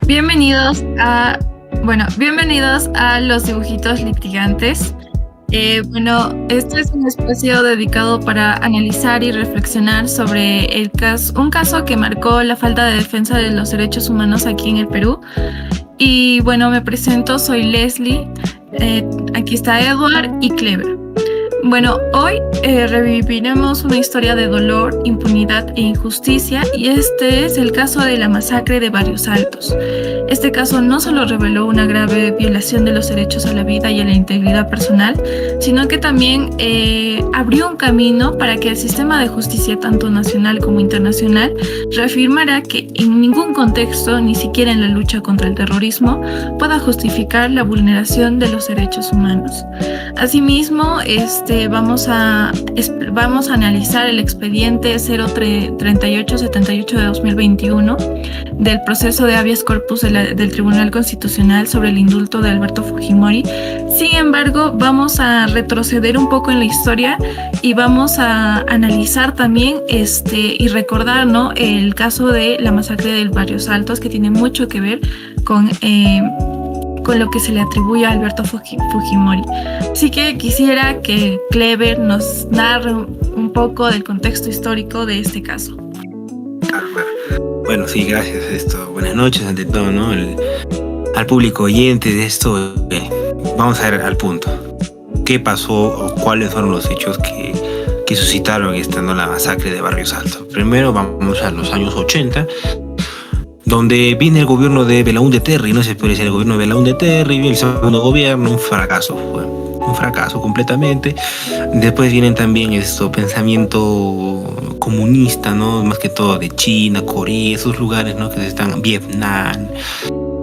Bienvenidos a los dibujitos litigantes. Este es un espacio dedicado para analizar y reflexionar sobre un caso que marcó la falta de defensa de los derechos humanos aquí en el Perú. Y bueno, me presento, soy Leslie, aquí está Edward y Clever. Bueno, hoy reviviremos una historia de dolor, impunidad e injusticia, y este es el caso de la masacre de Barrios Altos. Este caso no solo reveló una grave violación de los derechos a la vida y a la integridad personal, sino que también abrió un camino para que el sistema de justicia, tanto nacional como internacional, reafirmara que en ningún contexto, ni siquiera en la lucha contra el terrorismo, pueda justificar la vulneración de los derechos humanos. Asimismo, vamos a analizar el expediente 03878 de 2021 del proceso de habeas corpus del Tribunal Constitucional sobre el indulto de Alberto Fujimori. Sin embargo, vamos a retroceder un poco en la historia y vamos a analizar también y recordar, ¿no?, el caso de la masacre del Barrios Altos, que tiene mucho que ver con lo que se le atribuye a Alberto Fujimori. Así que quisiera que Clever nos narre un poco del contexto histórico de este caso. Bueno, sí, gracias. Buenas noches ante todo, ¿no? Al público oyente de esto, vamos a ir al punto. ¿Qué pasó o cuáles fueron los hechos que suscitaron la masacre de Barrios Altos? Primero vamos a los años 80, donde viene el gobierno de Belaúnde Terry, no se puede decir el gobierno de Belaúnde Terry, el segundo gobierno, un fracaso completamente. Después vienen también pensamiento comunista, ¿no? Más que todo de China, Corea, esos lugares, ¿no?, que están, Vietnam.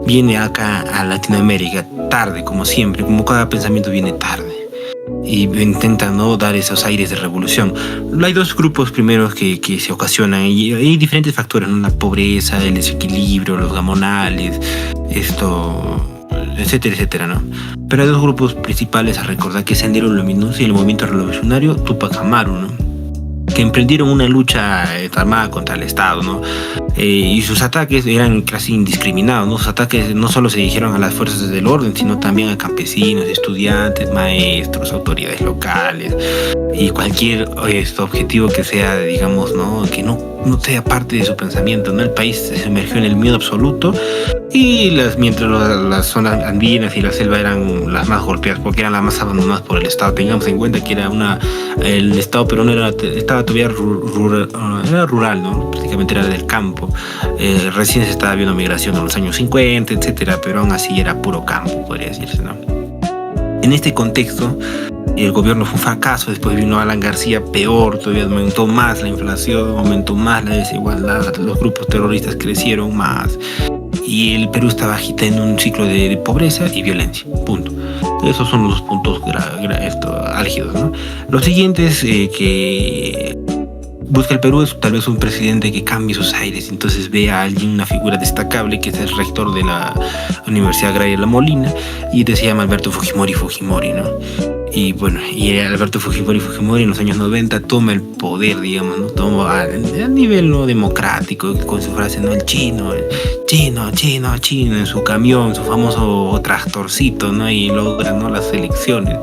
Viene acá a Latinoamérica tarde, como siempre, como cada pensamiento viene tarde. Y intentan, ¿no?, dar esos aires de revolución. Hay dos grupos primeros que se ocasionan, y hay diferentes factores, ¿no? La pobreza, el desequilibrio, los gamonales, etcétera, etcétera, ¿no? Pero hay dos grupos principales a recordar, que es Sendero Luminoso y el movimiento revolucionario Tupac Amaru, ¿no?, que emprendieron una lucha armada contra el Estado, ¿no? Y sus ataques eran casi indiscriminados, ¿no? Sus ataques no solo se dirigieron a las fuerzas del orden, sino también a campesinos, estudiantes, maestros, autoridades locales y cualquier objetivo que sea, digamos, ¿no?, que no sea parte de su pensamiento, ¿no? El país se sumergió en el miedo absoluto, y mientras las zonas andinas y la selva eran las más golpeadas porque eran las más abandonadas por el Estado. Tengamos en cuenta que el Estado peruano estaba todavía rural, ¿no? Prácticamente era del campo. Recién se estaba viendo migración en los años 50, etcétera, pero aún así era puro campo, podría decirse, ¿no? En este contexto, el gobierno fue un fracaso. Después vino Alan García, peor, todavía aumentó más la inflación, aumentó más la desigualdad, los grupos terroristas crecieron más, y el Perú estaba agitando un ciclo de pobreza y violencia, punto. Esos son los puntos álgidos, ¿no? Los siguientes que busca el Perú es tal vez un presidente que cambie sus aires, entonces ve a alguien, una figura destacable, que es el rector de la Universidad Agraria La Molina, y se llama Alberto Fujimori, ¿no? Y bueno, Alberto Fujimori en los años 90 toma el poder, digamos, ¿no? Toma a nivel, ¿no?, democrático, con su frase, ¿no?, el chino, en su camión, su famoso tractorcito, ¿no?, y logra, ¿no?, las elecciones.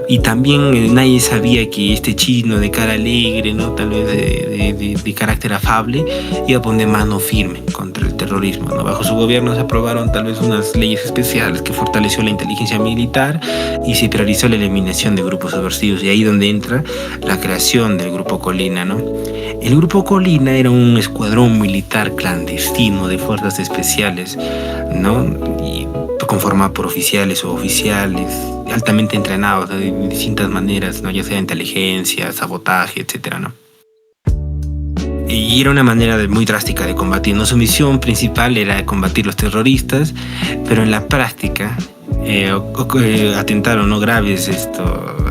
Y también nadie sabía que este chino de cara alegre, ¿no?, tal vez de carácter afable, iba a poner mano firme contra el terrorismo, ¿no? Bajo su gobierno se aprobaron tal vez unas leyes especiales que fortaleció la inteligencia militar y se priorizó la eliminación de grupos subversivos, y ahí donde entra la creación del Grupo Colina, ¿no? El Grupo Colina era un escuadrón militar clandestino de fuerzas especiales, ¿no?, y conformado por oficiales o oficiales altamente entrenados de distintas maneras, ¿no?, ya sea inteligencia, sabotaje, etcétera, ¿no? Y era una manera muy drástica de combatir, ¿no? Su misión principal era combatir los terroristas, pero en la práctica atentaron, ¿no?, graves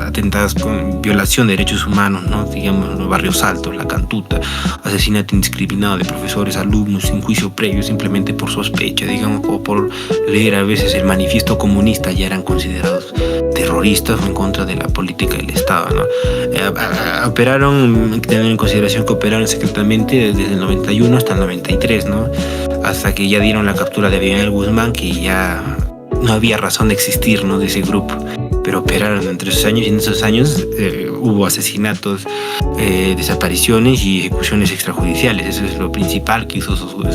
atentados con violación de derechos humanos, ¿no? Digamos, los Barrios Altos, La Cantuta, asesinato indiscriminado de profesores, alumnos sin juicio previo, simplemente por sospecha, digamos, o por leer a veces el manifiesto comunista, ya eran considerados terroristas o en contra de la política del Estado, ¿no? Tener en consideración que operaron secretamente desde el 91 hasta el 93, ¿no? hasta que ya dieron la captura de Abimael Guzmán, que ya no había razón de existir, ¿no?, de ese grupo. Pero operaron entre esos años, y en esos años hubo asesinatos, desapariciones y ejecuciones extrajudiciales. Eso es lo principal que hizo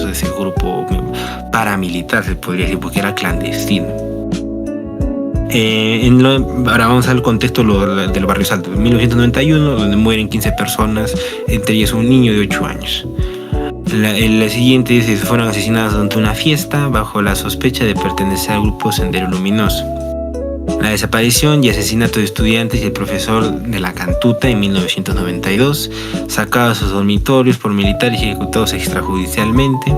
ese grupo paramilitar, se podría decir, porque era clandestino. Ahora vamos al contexto del Barrio Salto. En 1991, donde mueren 15 personas, entre ellas un niño de 8 años. La siguiente fueron asesinadas durante una fiesta bajo la sospecha de pertenecer al grupo Sendero Luminoso. La desaparición y asesinato de estudiantes y el profesor de la Cantuta en 1992, sacados a sus dormitorios por militares y ejecutados extrajudicialmente.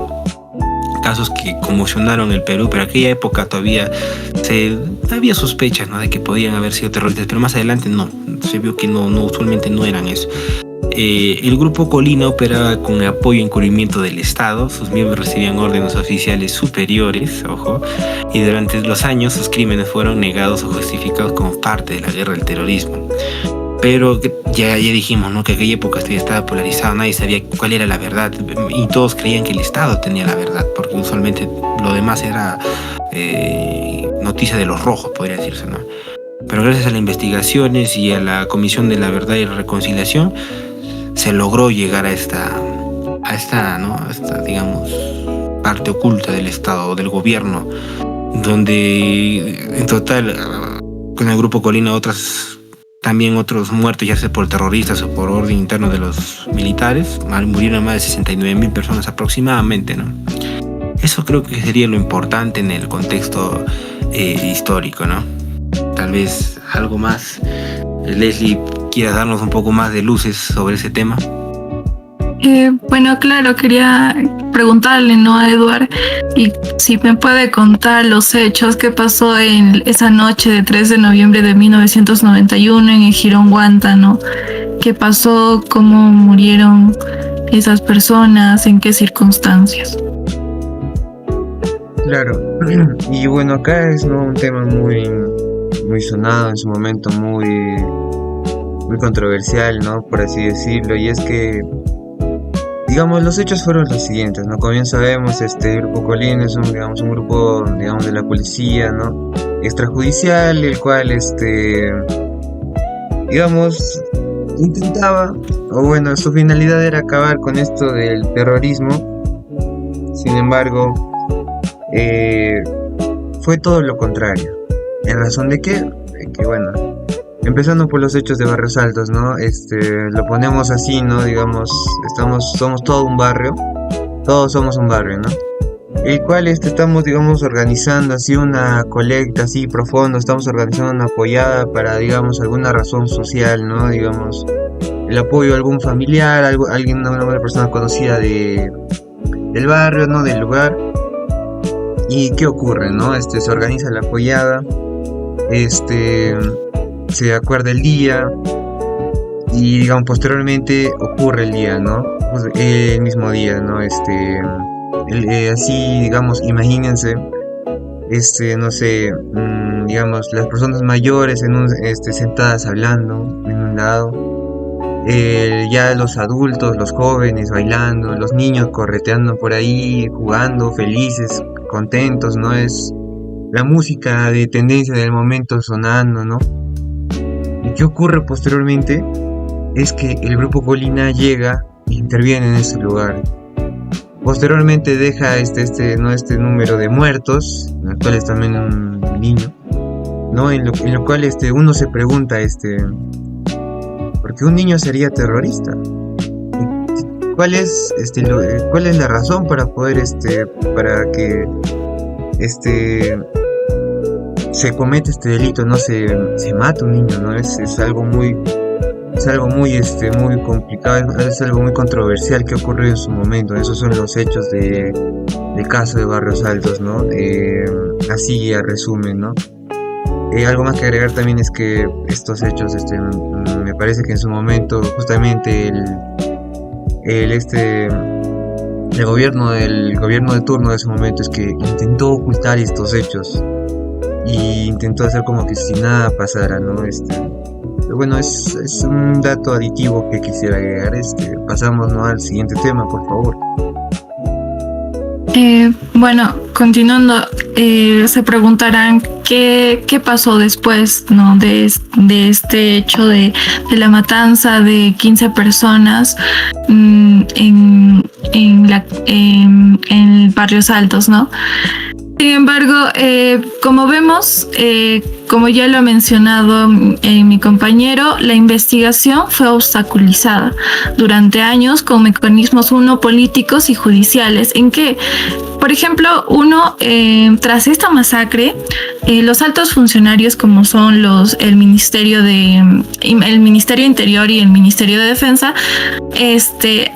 Casos que conmocionaron el Perú, pero en aquella época todavía había sospechas, ¿no?, de que podían haber sido terroristas, pero más adelante no, se vio que no usualmente no eran eso. El grupo Colina operaba con apoyo y encubrimiento del Estado. Sus miembros recibían órdenes oficiales superiores, ojo, y durante los años sus crímenes fueron negados o justificados como parte de la guerra del terrorismo. Pero ya dijimos, ¿no?, que aquella época estaba polarizada, nadie sabía cuál era la verdad, y todos creían que el Estado tenía la verdad, porque usualmente lo demás era noticia de los rojos, podría decirse, ¿no? Pero gracias a las investigaciones y a la Comisión de la Verdad y Reconciliación, se logró llegar a esta, digamos, parte oculta del Estado o del gobierno, donde en total, con el grupo Colina, también otros muertos, ya sea por terroristas o por orden interno de los militares, murieron más de 69,000 personas aproximadamente, ¿no? Eso creo que sería lo importante en el contexto histórico, ¿no? Tal vez algo más, Leslie, ¿quieras darnos un poco más de luces sobre ese tema? Bueno, claro, quería preguntarle, ¿no?, a Eduard, y si me puede contar los hechos que pasó en esa noche de 3 de noviembre de 1991 en el Jirón Guanta, ¿no? ¿Qué pasó? ¿Cómo murieron esas personas? ¿En qué circunstancias? Claro, y bueno, acá es, ¿no?, un tema muy sonado en su momento, muy controversial, ¿no?, por así decirlo, y es que, digamos, los hechos fueron los siguientes, ¿no? Como bien sabemos, Grupo Colina es un grupo, digamos, de la policía, ¿no?, extrajudicial, el cual, digamos, intentaba, o bueno, su finalidad era acabar con esto del terrorismo. Sin embargo, fue todo lo contrario. ¿En razón de qué? De que, bueno, empezando por los hechos de Barrios Altos, ¿no? Lo ponemos así, ¿no? Digamos, somos todo un barrio, todos somos un barrio, ¿no? El cual estamos, digamos, organizando así una colecta así profunda, estamos organizando una apoyada para, digamos, alguna razón social, ¿no? Digamos, el apoyo a algún familiar, una persona conocida del barrio, ¿no?, del lugar. ¿Y qué ocurre, no? Se organiza la apoyada, se acuerda el día y, digamos, posteriormente ocurre el día, ¿no? Pues, el mismo día, ¿no? Así, digamos, imagínense, no sé, digamos, las personas mayores sentadas hablando en un lado, ya los adultos, los jóvenes bailando, los niños correteando por ahí, jugando, felices, contentos, ¿no? Es la música de tendencia del momento sonando, ¿no? ¿Y qué ocurre posteriormente? Es que el Grupo Colina llega e interviene en ese lugar. Posteriormente deja este número de muertos, en el cual es también un niño, ¿no? En lo cual uno se pregunta, ¿por qué un niño sería terrorista? ¿Cuál es la razón para poder para que se comete este delito, no se mata un niño, ¿no? Es algo muy complicado, es algo muy controversial que ocurrió en su momento. Esos son los hechos del caso de Barrios Altos, ¿no? Así a resumen, ¿no? Algo más que agregar también es que estos hechos, me parece que en su momento justamente el gobierno de turno de ese momento es que intentó ocultar estos hechos y intentó hacer como que si nada pasara, ¿no? Pero bueno, es un dato aditivo que quisiera agregar. Pasamos, ¿no?, al siguiente tema, por favor. Bueno, continuando, se preguntarán qué pasó después, ¿no? De este hecho de la matanza de 15 personas en Barrios Altos, ¿no? Sin embargo, como vemos, como ya lo ha mencionado mi compañero, la investigación fue obstaculizada durante años con mecanismos políticos y judiciales, en que, por ejemplo, tras esta masacre, los altos funcionarios como son el Ministerio Interior y el Ministerio de Defensa,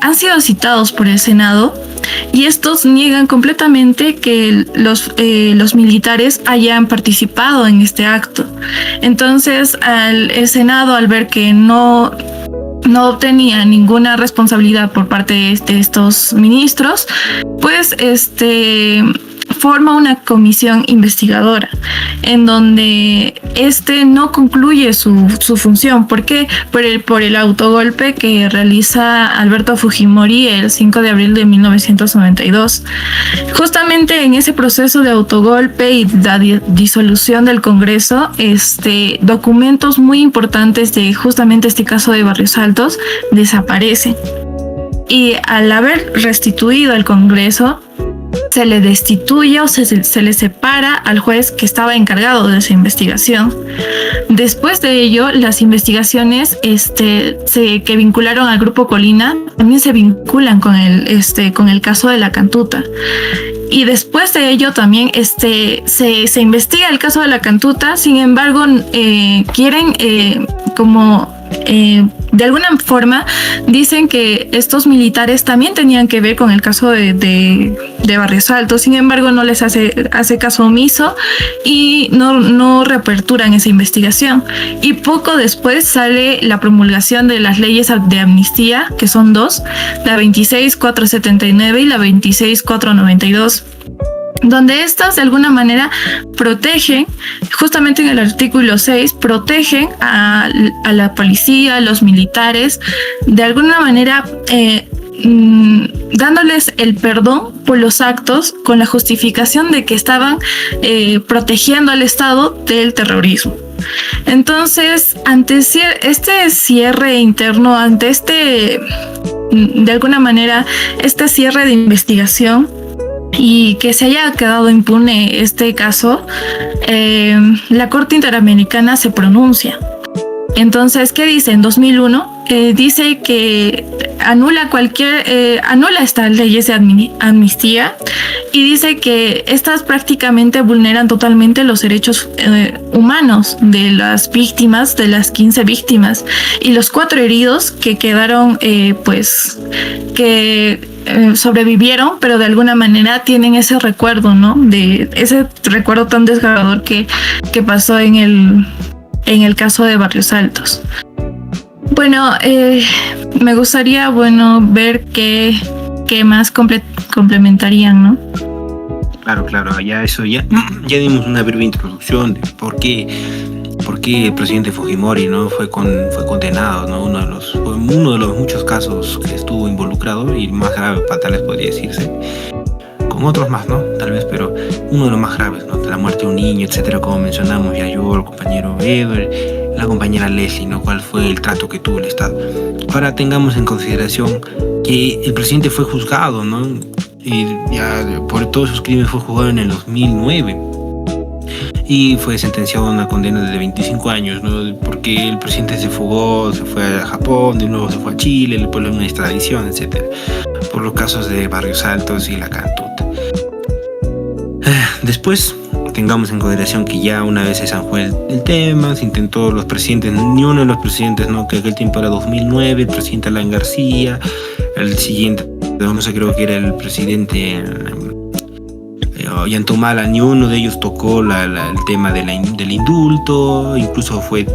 han sido citados por el Senado. Y estos niegan completamente que los militares hayan participado en este acto. Entonces, el Senado, al ver que no obtenía ninguna responsabilidad por parte de estos ministros, pues forma una comisión investigadora en donde no concluye su función. ¿Por qué? Por el autogolpe que realiza Alberto Fujimori el 5 de abril de 1992. Justamente en ese proceso de autogolpe y la disolución del Congreso, documentos muy importantes de justamente este caso de Barrios Altos desaparecen. Y al haber restituido el Congreso, se le destituye o se le separa al juez que estaba encargado de esa investigación. Después de ello, las investigaciones que vincularon al Grupo Colina también se vinculan con el caso de la Cantuta. Y después de ello también se investiga el caso de la Cantuta. Sin embargo, quieren de alguna forma dicen que estos militares también tenían que ver con el caso de Barrios Altos. Sin embargo, no les hace caso omiso y no reaperturan esa investigación. Y poco después sale la promulgación de las leyes de amnistía, que son dos, la 26.479 y la 26.492. Donde estas de alguna manera protegen, justamente en el artículo 6, protegen a la policía, a los militares, de alguna manera dándoles el perdón por los actos con la justificación de que estaban protegiendo al Estado del terrorismo. Entonces, ante este cierre interno, ante de alguna manera, este cierre de investigación, y que se haya quedado impune este caso, la Corte Interamericana se pronuncia. Entonces, ¿qué dice? En 2001 dice que anula estas leyes de amnistía y dice que estas prácticamente vulneran totalmente los derechos humanos de las víctimas, de las 15 víctimas y los 4 heridos que quedaron, sobrevivieron, pero de alguna manera tienen ese recuerdo, ¿no? De ese recuerdo tan desgarrador que pasó en el caso de Barrios Altos. Bueno, me gustaría, ver qué más complementarían, ¿no? Claro, ya dimos una breve introducción de por qué el presidente Fujimori no fue condenado, ¿no? Uno de los muchos casos que estuvo involucrado, y más grave para tales podría decirse, con otros más, ¿no? Tal vez, pero uno de los más graves, ¿no? De la muerte de un niño, etcétera, como mencionamos ya yo, el compañero Ever, la compañera Leslie, ¿no? ¿Cuál fue el trato que tuvo el Estado? Ahora tengamos en consideración que el presidente fue juzgado, ¿no? Y ya por todos sus crímenes fue juzgado en el 2009 y fue sentenciado a una condena de 25 años, ¿no? Porque el presidente se fugó, se fue a Japón, de nuevo se fue a Chile, le ponen una extradición, etcétera, por los casos de Barrios Altos y la Cantuta. Después tengamos en consideración que ya una vez se zanjó el tema, se intentó los presidentes, ni uno de los presidentes, ¿no? Que aquel tiempo era 2009, el presidente Alan García, el siguiente, no sé, creo que era el presidente Ollanta, ni uno de ellos tocó el tema del indulto. Incluso fue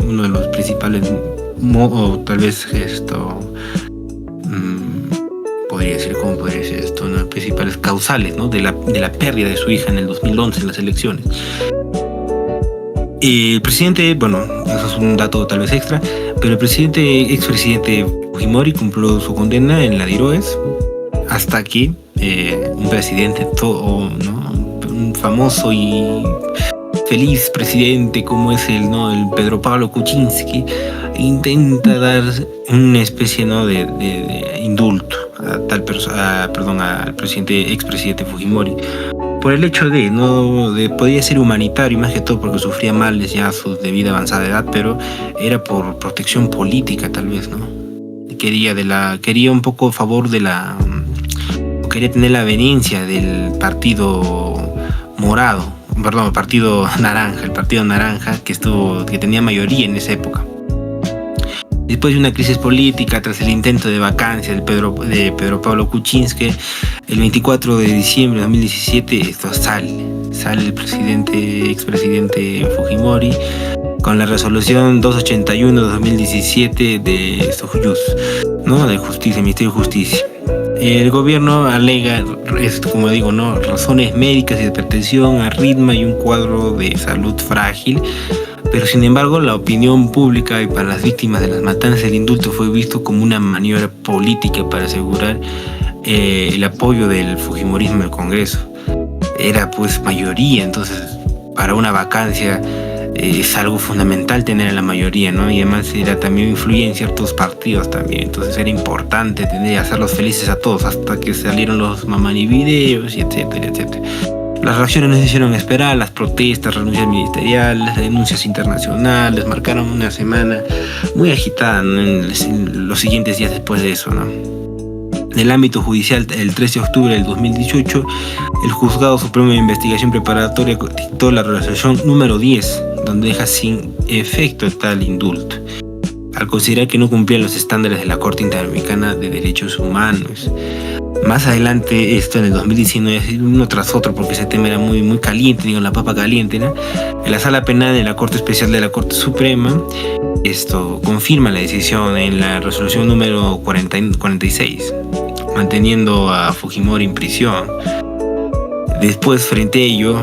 uno de los principales, o tal vez podría decir esto, uno de los principales causales, ¿no? de la pérdida de su hija en el 2011 en las elecciones. El presidente, eso es un dato tal vez extra, pero el expresidente Fujimori cumplió su condena en la DIROES hasta que un presidente todo, ¿no? Un famoso y feliz presidente como es el Pedro Pablo Kuczynski, intenta dar una especie, ¿no?, de indulto al expresidente Fujimori, por el hecho de podía ser humanitario, más que todo porque sufría males ya a su debida avanzada edad, pero era por protección política tal vez, ¿no? Quería un poco a favor quería tener la aveniencia del partido partido naranja que tenía mayoría en esa época. Después de una crisis política, tras el intento de vacancia de Pedro Pablo Kuczynski, el 24 de diciembre de 2017 sale el expresidente Fujimori con la resolución 281 de 2017 de Sojus, ¿no?, de justicia, Ministerio de Justicia. El gobierno alega, como digo, ¿no?, razones médicas y de hipertensión, arritmia y un cuadro de salud frágil. Pero sin embargo, la opinión pública y para las víctimas de las matanzas, el indulto fue visto como una maniobra política para asegurar el apoyo del fujimorismo en el Congreso. Era pues mayoría, entonces para una vacancia es algo fundamental tener a la mayoría, ¿no? Y además también influye en ciertos partidos también, entonces era importante hacerlos felices a todos hasta que salieron los mamani videos y etcétera, etcétera. Las reacciones no se hicieron esperar, las protestas, renuncias ministeriales, denuncias internacionales marcaron una semana muy agitada, ¿no?, en los siguientes días después de eso, ¿no? En el ámbito judicial, el 13 de octubre del 2018, el Juzgado Supremo de Investigación Preparatoria dictó la resolución número 10, donde deja sin efecto tal indulto, al considerar que no cumplían los estándares de la Corte Interamericana de Derechos Humanos. Más adelante, esto en el 2019, uno tras otro, porque ese tema era muy, muy caliente, la papa caliente, ¿no?, en la Sala Penal de la Corte Especial de la Corte Suprema, esto confirma la decisión en la resolución número 46, manteniendo a Fujimori en prisión. Después, frente a ello,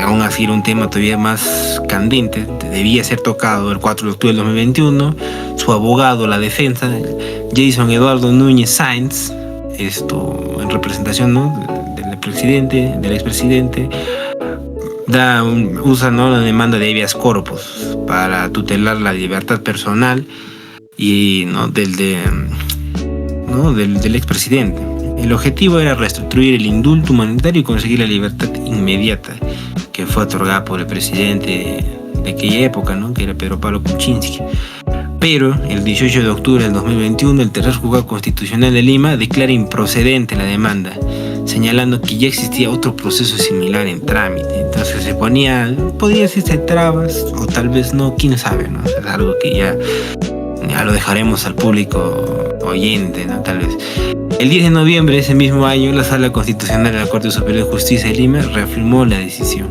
aún así era un tema todavía más candente, debía ser tocado el 4 de octubre del 2021, su abogado, la defensa, Jason Eduardo Núñez Sáenz, en representación, ¿no?, del expresidente, usa, ¿no?, la demanda de habeas corpus para tutelar la libertad personal y, ¿no?, del expresidente. El objetivo era restituir el indulto humanitario y conseguir la libertad inmediata que fue otorgada por el presidente de aquella época, ¿no?, que era Pedro Pablo Kuczynski. Pero el 18 de octubre del 2021, el tercer juzgado constitucional de Lima declara improcedente la demanda, señalando que ya existía otro proceso similar en trámite. Entonces podía decirse trabas, o tal vez no, quién sabe, ¿no? Es algo que ya lo dejaremos al público oyente, ¿no? Tal vez. El 10 de noviembre de ese mismo año, la Sala Constitucional de la Corte Superior de Justicia de Lima reafirmó la decisión.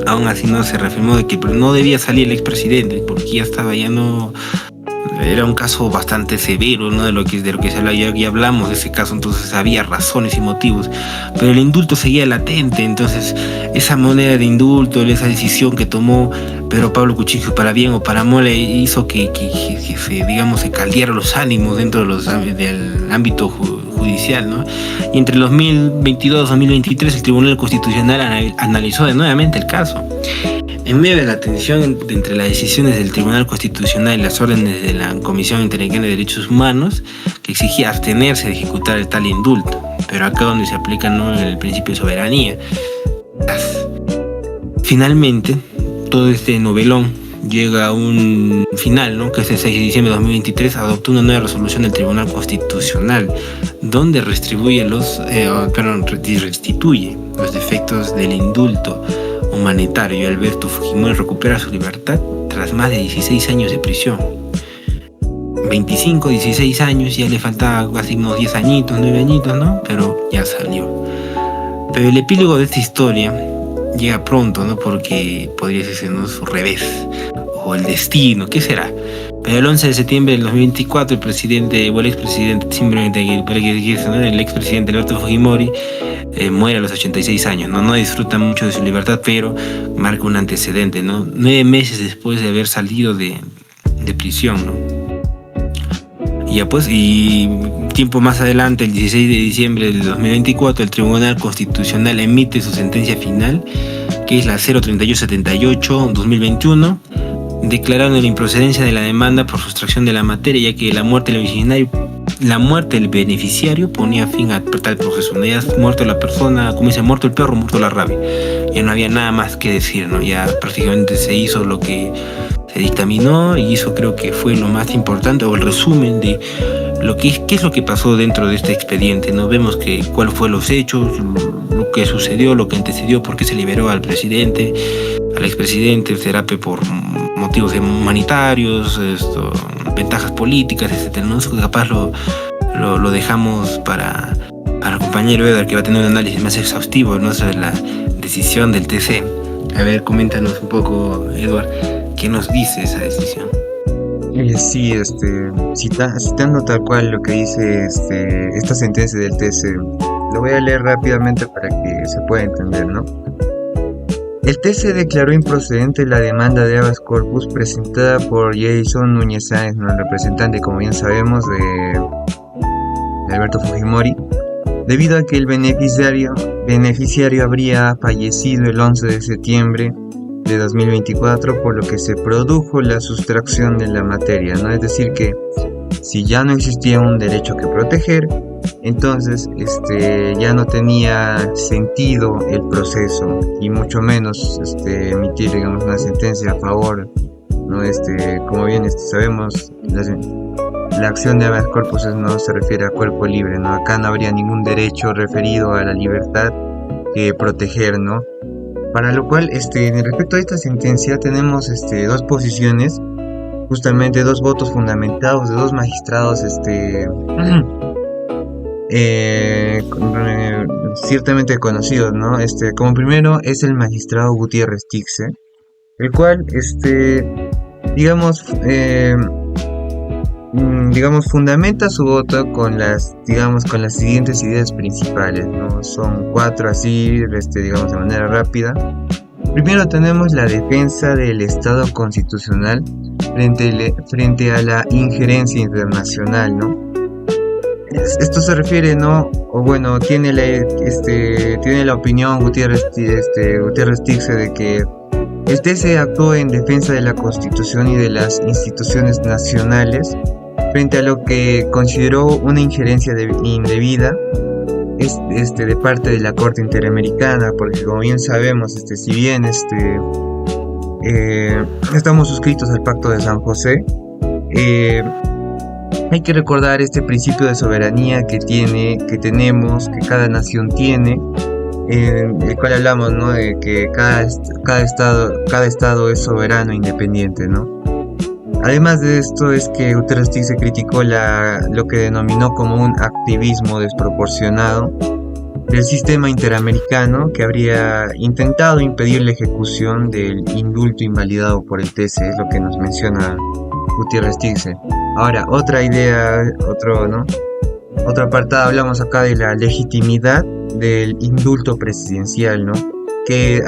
Aún así no se reafirmó de que no debía salir el expresidente, porque era un caso bastante severo, ¿no?, de lo que se habla, ya hablamos de ese caso, entonces había razones y motivos, pero el indulto seguía latente. Entonces esa moneda de indulto, esa decisión que tomó Pedro Pablo Kuczynski, para bien o para mal, hizo que se caldearan los ánimos dentro del ámbito judicial, ¿no? Y entre 2022 y 2023 el Tribunal Constitucional analizó nuevamente el caso. En medio de la tensión entre las decisiones del Tribunal Constitucional y las órdenes de la Comisión Interamericana de Derechos Humanos, que exigía abstenerse de ejecutar el tal indulto, pero acá donde se aplica, ¿no?, el principio de soberanía. Finalmente, todo este novelón llega a un final, ¿no?, que es el 6 de diciembre de 2023, adoptó una nueva resolución del Tribunal Constitucional, donde restituye los defectos del indulto humanitario. Alberto Fujimori recupera su libertad tras más de 16 años de prisión. 16 años, ya le faltaba casi unos 10 añitos, 9 añitos, ¿no? Pero ya salió. Pero el epílogo de esta historia llega pronto, ¿no? Porque podría ser, ¿no?, su revés, o el destino, ¿qué será? Pero el 11 de septiembre del 2024, el expresidente, simplemente el expresidente Alberto Fujimori muere a los 86 años, ¿no? No disfruta mucho de su libertad, pero marca un antecedente, ¿no? 9 meses después de haber salido de prisión, ¿no? Y ya pues, y tiempo más adelante, el 16 de diciembre del 2024, el Tribunal Constitucional emite su sentencia final, que es la 03178-2021, declarando la improcedencia de la demanda por sustracción de la materia, ya que la muerte del beneficiario ponía fin a tal proceso. ¿No? Ya muerto la persona, como dice, muerto el perro, muerto la rabia. Ya no había nada más que decir, ¿no? Ya prácticamente se hizo lo que se dictaminó, y eso creo que fue lo más importante, o el resumen de qué es lo que pasó dentro de este expediente, ¿no? Vemos que cuáles fueron los hechos, lo que sucedió, lo que antecedió, por qué se liberó al presidente, al expresidente, terapia por motivos humanitarios, ventajas políticas, etcétera, ¿no? Eso capaz lo dejamos para el compañero Edward, que va a tener un análisis más exhaustivo, ¿no? Sobre la decisión del TC. A ver, coméntanos un poco, Edward, ¿qué nos dice esa decisión? Sí, citando tal cual lo que dice esta sentencia del TC, lo voy a leer rápidamente para que se pueda entender, ¿no? El TC declaró improcedente la demanda de habeas corpus presentada por Jason Núñez Sáenz, ¿no? El representante, como bien sabemos, de Alberto Fujimori, debido a que el beneficiario habría fallecido el 11 de septiembre de 2024, por lo que se produjo la sustracción de la materia, ¿no? Es decir, que si ya no existía un derecho que proteger, entonces ya no tenía sentido el proceso, y mucho menos emitir, digamos, una sentencia a favor, ¿no? Como bien sabemos, la acción de habeas corpus no se refiere a cuerpo libre, ¿no? Acá no habría ningún derecho referido a la libertad que proteger, ¿no? Para lo cual, respecto a esta sentencia, tenemos dos posiciones, justamente dos votos fundamentados de dos magistrados ciertamente conocidos, ¿no? Como primero es el magistrado Gutiérrez Tixe, el cual digamos fundamenta su voto con las siguientes ideas principales, ¿no? Son 4 así, digamos de manera rápida. Primero tenemos la defensa del Estado constitucional frente a la injerencia internacional, ¿no? Esto se refiere, ¿no? O bueno, tiene la opinión Gutiérrez Tixe de que el TC actuó en defensa de la Constitución y de las instituciones nacionales frente a lo que consideró una injerencia indebida de parte de la Corte Interamericana, porque como bien sabemos, si bien estamos suscritos al Pacto de San José, hay que recordar este principio de soberanía que tenemos, que cada nación tiene, en el cual hablamos, ¿no? De que cada estado es soberano e independiente, ¿no? Además de esto, es que Gutiérrez Tixe criticó lo que denominó como un activismo desproporcionado del sistema interamericano, que habría intentado impedir la ejecución del indulto invalidado por el TC, es lo que nos menciona Gutiérrez Tixe. Ahora, otra idea, otro apartado, hablamos acá de la legitimidad del indulto presidencial, ¿no? ¿A qué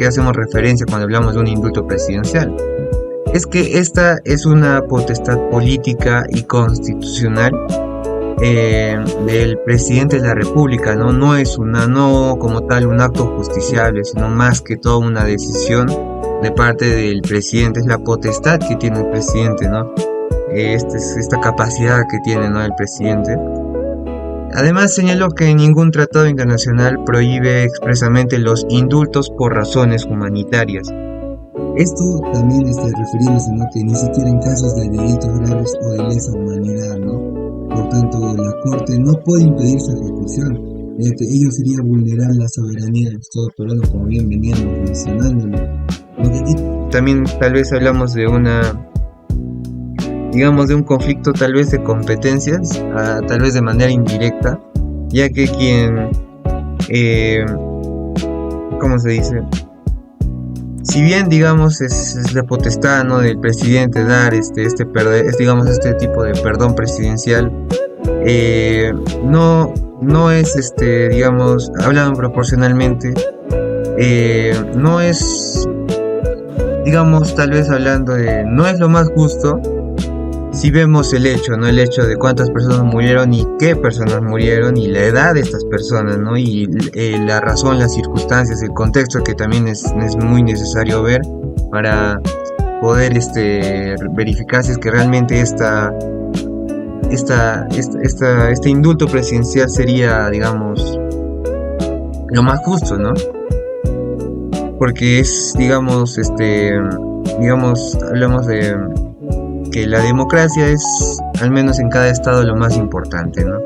hacemos referencia cuando hablamos de un indulto presidencial? Es que esta es una potestad política y constitucional del presidente de la República, ¿no? No es no como tal un acto justiciable, sino más que todo una decisión de parte del presidente. Es la potestad que tiene el presidente, ¿no? Esta capacidad que tiene, ¿no? El presidente. Además, señaló que ningún tratado internacional prohíbe expresamente los indultos por razones humanitarias. Esto también refiriéndose, ¿no? Que ni siquiera en casos de delitos graves o de lesa humanidad, ¿no? Por tanto, la Corte no puede impedir su ejecución, ya que ello sería vulnerar la soberanía del Estado peruano, como bien veníamos mencionándolo. Porque aquí también tal vez hablamos de de un conflicto tal vez de competencias, tal vez de manera indirecta, ya que ¿cómo se dice? Si bien, digamos, es la potestad, ¿no? Del presidente dar este tipo de perdón presidencial, no es, digamos, hablando proporcionalmente, no es, digamos, tal vez hablando de, no es lo más justo, si vemos el hecho, ¿no? El hecho de cuántas personas murieron y qué personas murieron y la edad de estas personas, ¿no? Y la razón, las circunstancias, el contexto que también es muy necesario ver para poder verificar si es que realmente este indulto presidencial sería, digamos, lo más justo, ¿no? Porque es, digamos, hablamos de que la democracia es, al menos en cada estado, lo más importante, ¿no?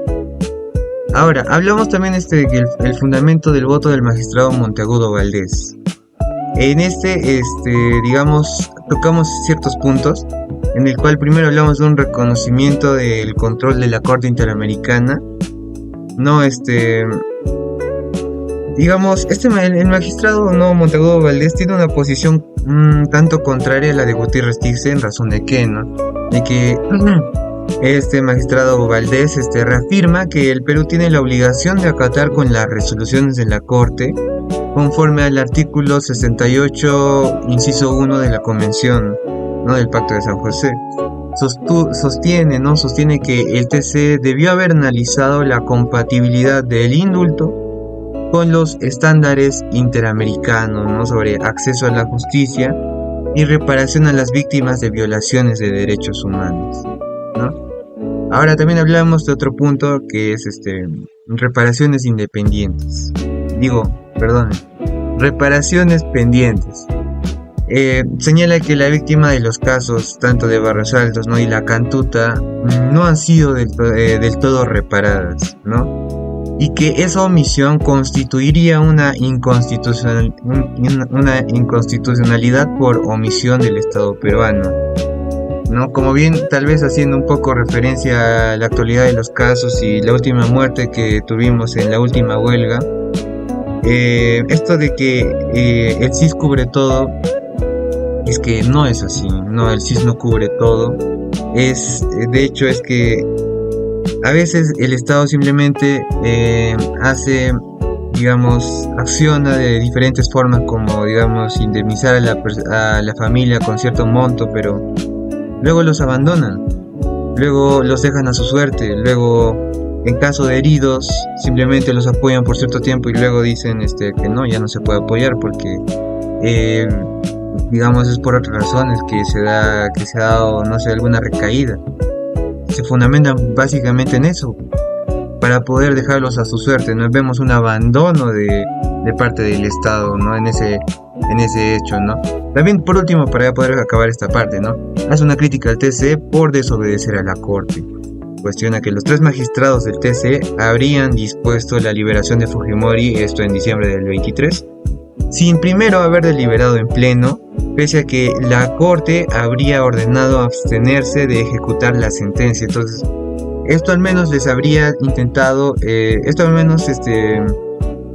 Ahora, hablamos también que el fundamento del voto del magistrado Monteagudo Valdés. En digamos, tocamos ciertos puntos, en el cual primero hablamos de un reconocimiento del control de la Corte Interamericana, ¿no? Digamos, el magistrado no Monteagudo Valdés tiene una posición tanto contraria a la de Gutiérrez Tigre, en razón de que, ¿no? De que este magistrado Valdés reafirma que el Perú tiene la obligación de acatar con las resoluciones de la Corte conforme al artículo 68, inciso 1 de la Convención, ¿no? Del Pacto de San José. Sostiene que el TC debió haber analizado la compatibilidad del indulto con los estándares interamericanos, ¿no? Sobre acceso a la justicia y reparación a las víctimas de violaciones de derechos humanos, ¿no? Ahora también hablamos de otro punto que es reparaciones independientes. Reparaciones pendientes. Señala que la víctima de los casos tanto de Barros Altos, ¿no? y la Cantuta no han sido del todo reparadas, ¿no? Y que esa omisión constituiría una inconstitucionalidad por omisión del Estado peruano, ¿no? Como bien, tal vez haciendo un poco referencia a la actualidad de los casos y la última muerte que tuvimos en la última huelga, esto de que el CIS cubre todo, es que no es así, no, el CIS no cubre todo. De hecho, es que a veces el Estado simplemente acciona de diferentes formas, como, digamos, indemnizar a la familia con cierto monto, pero luego los abandonan, luego los dejan a su suerte, luego en caso de heridos simplemente los apoyan por cierto tiempo y luego dicen que no, ya no se puede apoyar porque digamos es por otras razones que se ha dado, no sé, alguna recaída. Se fundamentan básicamente en eso, para poder dejarlos a su suerte. Nos vemos un abandono de parte del Estado, ¿no? En ese hecho, ¿no? También, por último, para poder acabar esta parte, ¿no? Hace una crítica al TC por desobedecer a la Corte. Cuestiona que los 3 magistrados del TC habrían dispuesto la liberación de Fujimori, esto en diciembre del 23, sin primero haber deliberado en pleno, pese a que la Corte habría ordenado abstenerse de ejecutar la sentencia. Entonces, esto al menos les habría intentado,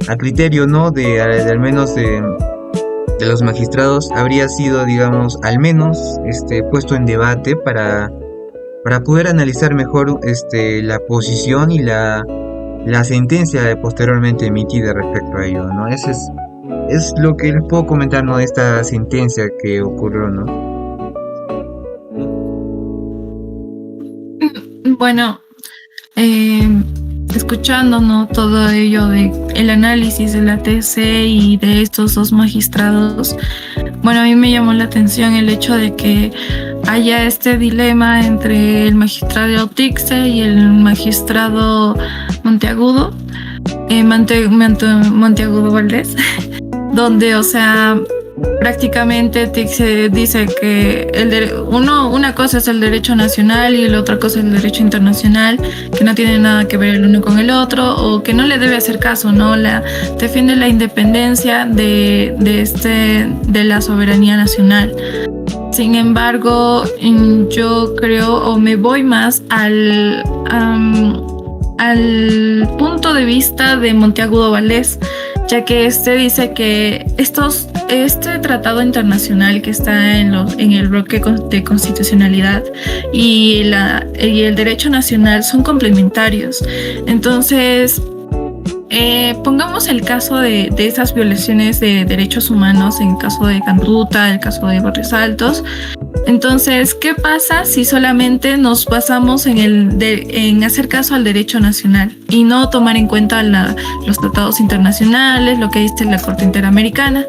a criterio, ¿no? Al menos de los magistrados, habría sido, digamos, al menos puesto en debate para poder analizar mejor la posición y la sentencia posteriormente emitida respecto a ello, ¿no? Ese es lo que les puedo comentar, ¿no? De esta sentencia que ocurrió, ¿no? Bueno, escuchando, ¿no? Todo ello de el análisis de la TC y de estos 2 magistrados, bueno, a mí me llamó la atención el hecho de que haya este dilema entre el magistrado Tigre y el magistrado Monteagudo Valdés, donde, o sea, prácticamente se dice que una cosa es el derecho nacional y la otra cosa es el derecho internacional, que no tienen nada que ver el uno con el otro, o que no le debe hacer caso, ¿no? Defiende la independencia de la soberanía nacional. Sin embargo, yo creo, o me voy más al punto de vista de Monteagudo Valdés, ya que dice que este tratado internacional que está en el bloque de constitucionalidad y el derecho nacional son complementarios. Entonces, pongamos el caso de esas violaciones de derechos humanos, en el caso de Cantuta, el caso de Barrios Altos, Entonces, ¿qué pasa si solamente nos basamos en hacer caso al derecho nacional y no tomar en cuenta los tratados internacionales, lo que dice la Corte Interamericana?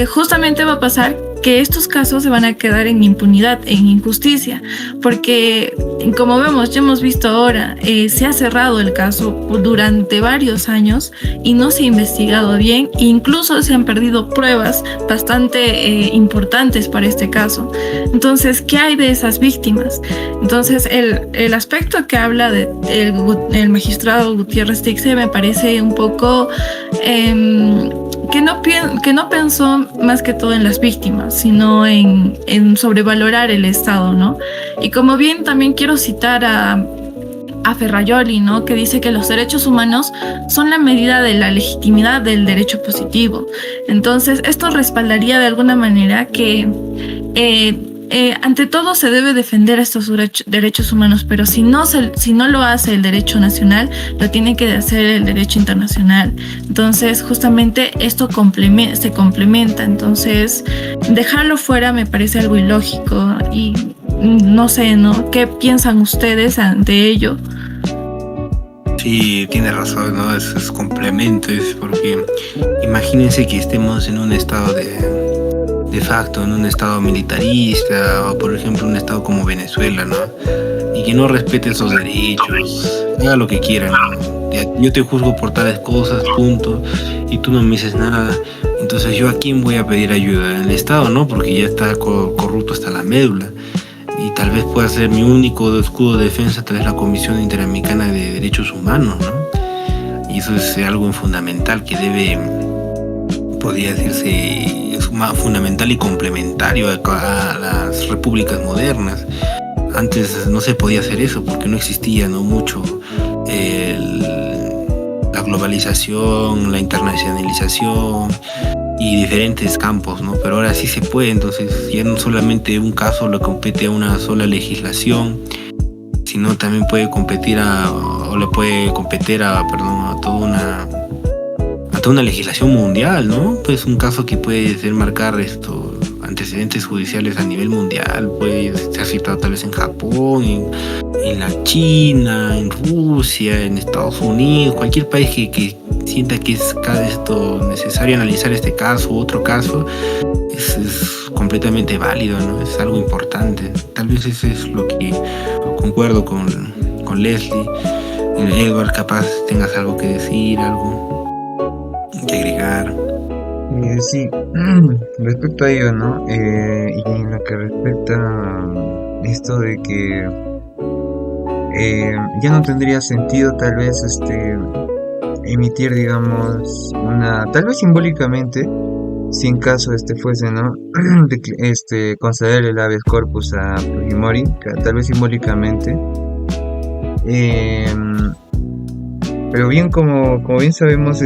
Justamente va a pasar que estos casos se van a quedar en impunidad, en injusticia, porque como vemos, ya hemos visto ahora, se ha cerrado el caso durante varios años y no se ha investigado bien, e incluso se han perdido pruebas bastante importantes para este caso. Entonces, ¿qué hay de esas víctimas? Entonces, el aspecto que habla el magistrado Gutiérrez Tixe me parece un poco que no pensó más que todo en las víctimas, sino en sobrevalorar el Estado, ¿no? Y como bien también quiero citar a Ferrajoli, ¿no? Que dice que los derechos humanos son la medida de la legitimidad del derecho positivo. Entonces, esto respaldaría de alguna manera que ante todo se debe defender estos derechos humanos, pero si no lo hace el derecho nacional, lo tiene que hacer el derecho internacional. Entonces, justamente esto se complementa. Entonces, dejarlo fuera me parece algo ilógico y no sé, ¿no? ¿Qué piensan ustedes ante ello? Sí, tiene razón, ¿no? Es complemento, es porque imagínense que estemos en un estado de facto, en un estado militarista, o por ejemplo un estado como Venezuela, ¿no? Y que no respete esos derechos, haga lo que quiera, ¿no? Yo te juzgo por tales cosas, punto, y tú no me dices nada. Entonces, ¿yo a quién voy a pedir ayuda? El Estado, ¿no? Porque ya está corrupto hasta la médula. Y tal vez pueda ser mi único escudo de defensa, tal vez la Comisión Interamericana de Derechos Humanos, ¿no? Y eso es algo fundamental que podría decirse, es fundamental y complementario a las repúblicas modernas. Antes no se podía hacer eso porque no existía, ¿no? Mucho la globalización, la internacionalización y diferentes campos, ¿no? Pero ahora sí se puede, entonces ya no solamente un caso le compete a una sola legislación, sino también puede competir a toda una legislación mundial, ¿no? Pues un caso que puede ser marcar antecedentes judiciales a nivel mundial, puede ser citado tal vez en Japón, en la China, en Rusia, en Estados Unidos, cualquier país que sienta que es necesario analizar este caso u otro caso, es completamente válido, ¿no? Es algo importante. Tal vez eso es lo que concuerdo con Leslie. Edward, capaz tengas algo que decir, algo que agregar. Sí, respecto a ello, ¿no? Y en lo que respecta a esto de que ya no tendría sentido tal vez emitir, digamos, tal vez simbólicamente, si en caso fuese, ¿no? Conceder el habeas corpus a Fujimori, tal vez simbólicamente, pero bien, como bien sabemos,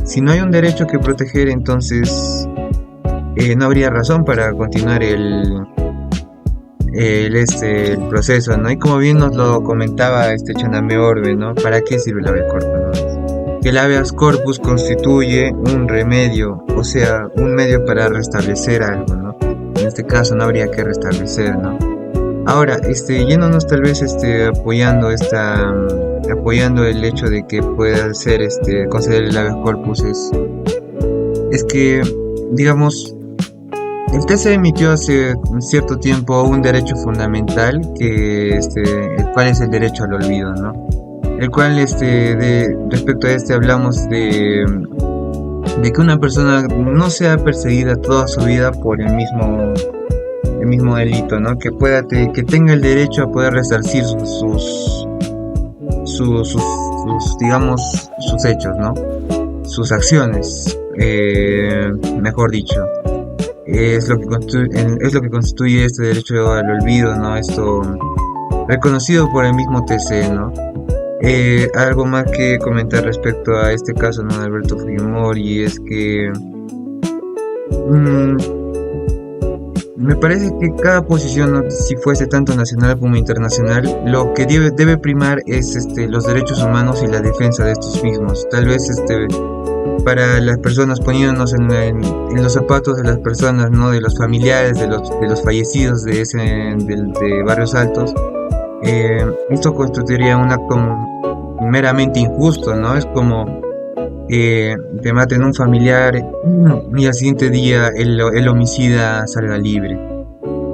si no hay un derecho que proteger, entonces no habría razón para continuar el proceso, ¿no? Y como bien nos lo comentaba Chaname Orbe, ¿no? ¿Para qué sirve el habeas corpus, ¿no? Que el habeas corpus constituye un remedio, o sea, un medio para restablecer algo, ¿no? En este caso no habría que restablecer, ¿no? Ahora, yéndonos tal vez apoyando el hecho de que pueda ser conceder el habeas corpus, es que, digamos, el TC emitió hace un cierto tiempo un derecho fundamental que el cual es el derecho al olvido, ¿no? El cual respecto a hablamos de que una persona no sea perseguida toda su vida por el mismo delito, ¿no? Que tenga el derecho a poder resarcir sus digamos, sus hechos, ¿no? Sus acciones, mejor dicho. Es lo que constituye este derecho al olvido, ¿no? Esto reconocido por el mismo TC, ¿no? Algo más que comentar respecto a este caso, ¿no? De Alberto Fujimori, es que me parece que cada posición, ¿no? Si fuese tanto nacional como internacional, lo que debe primar es los derechos humanos y la defensa de estos mismos. Tal vez para las personas, poniéndonos en los zapatos de las personas, ¿no? De los familiares, de los fallecidos de Barrios Altos. Esto constituiría un acto meramente injusto, ¿no? Es como te maten un familiar y al siguiente día el homicida salga libre.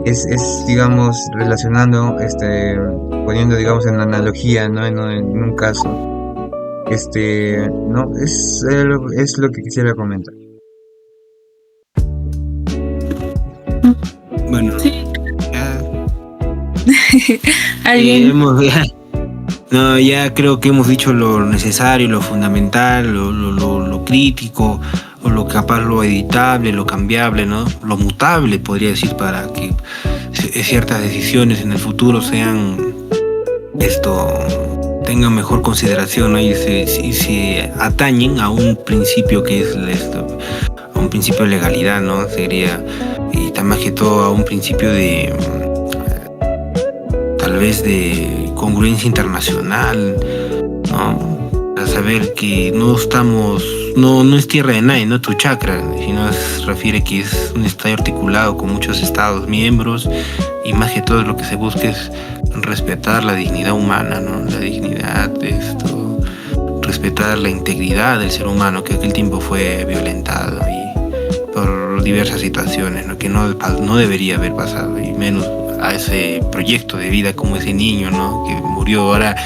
Es digamos, poniendo, digamos, en analogía, ¿no? En un caso, ¿no? Es lo que quisiera comentar. Bueno, Sí. ya, ¿Alguien? ya creo que hemos dicho lo necesario, lo fundamental, lo crítico, o lo capaz, lo editable, lo cambiable, ¿no? Lo mutable, podría decir, para que ciertas decisiones en el futuro tengan mejor consideración, ¿no? y se atañen a un principio que es a un principio de legalidad, ¿no? Y más que todo a un principio tal vez de congruencia internacional, ¿no? Para saber que no es tierra de nadie, no tu chakra, sino se refiere que es un estado articulado con muchos estados miembros, y más que todo lo que se busca es respetar la dignidad humana, ¿no? La dignidad respetar la integridad del ser humano, que aquel tiempo fue violentado y por diversas situaciones, ¿no? Que no debería haber pasado, y menos a ese proyecto de vida como ese niño, ¿no? Que murió ahora.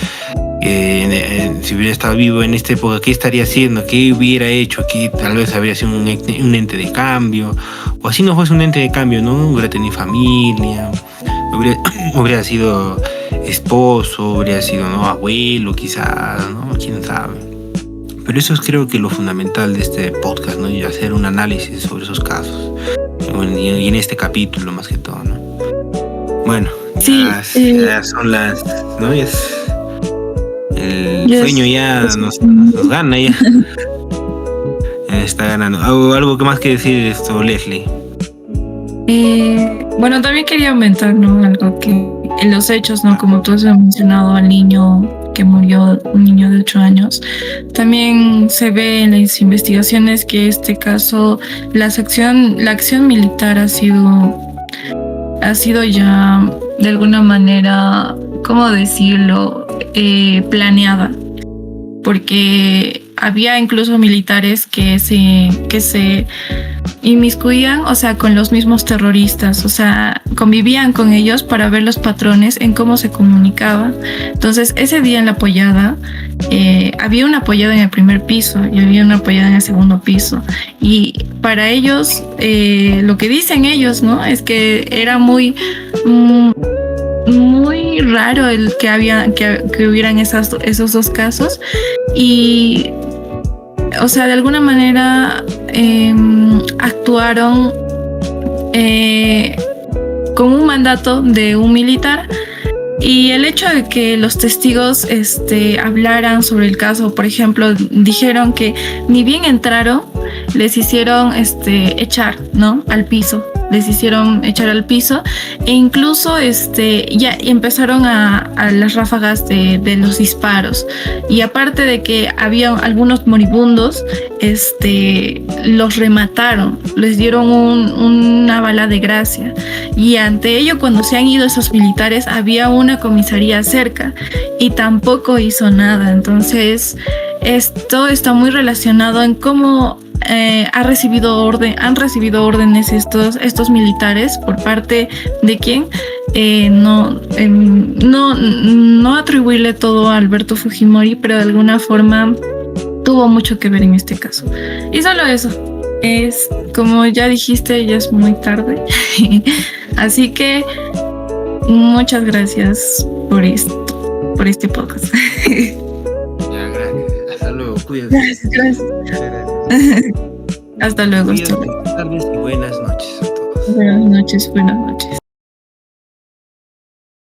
Si hubiera estado vivo en esta época, ¿qué estaría haciendo? ¿Qué hubiera hecho? Que tal vez habría sido un ente de cambio, o así no fuese un ente de cambio, ¿no? Hubiera tenido familia, hubiera sido esposo, hubiera sido, ¿no? Abuelo, quizás, ¿no? Quién sabe. Pero eso es, creo que, lo fundamental de este podcast, ¿no? Y hacer un análisis sobre esos casos, y en este capítulo más que todo, ¿no? Bueno, Sí, ya son las, ¿no? El sueño ya nos gana, ya. Está ganando. ¿Algo que más que decir esto, Leslie? Bueno, también quería aumentar, ¿no? Algo que en los hechos, ¿no? Como tú has mencionado al niño que murió, un niño de 8 años, también se ve en las investigaciones que este caso, la acción militar ha sido ya de alguna manera, ¿cómo decirlo? Planeada, porque había incluso militares que se inmiscuían, o sea, con los mismos terroristas, o sea, convivían con ellos para ver los patrones en cómo se comunicaban. Entonces, ese día en la pollada, había una pollada en el primer piso y había una pollada en el segundo piso, y para ellos, lo que dicen ellos, ¿no? Es que era muy raro el que hubieran esos dos casos, y o sea, de alguna manera actuaron con un mandato de un militar, y el hecho de que los testigos hablaran sobre el caso, por ejemplo, dijeron que ni bien entraron, les hicieron echar, ¿no? Al piso. Les hicieron echar al piso, e incluso ya empezaron a las ráfagas de los disparos, y aparte de que había algunos moribundos, los remataron, les dieron una bala de gracia, y ante ello, cuando se han ido esos militares, había una comisaría cerca y tampoco hizo nada. Entonces esto está muy relacionado en cómo han recibido órdenes estos militares por parte de quien no atribuirle todo a Alberto Fujimori, pero de alguna forma tuvo mucho que ver en este caso. Y solo eso, es como ya dijiste, ya es muy tarde. Así que muchas gracias por este podcast. Ya, gracias. Hasta luego, cuídate. Gracias. Hasta luego. Buenas tardes y buenas noches a todos. Buenas noches.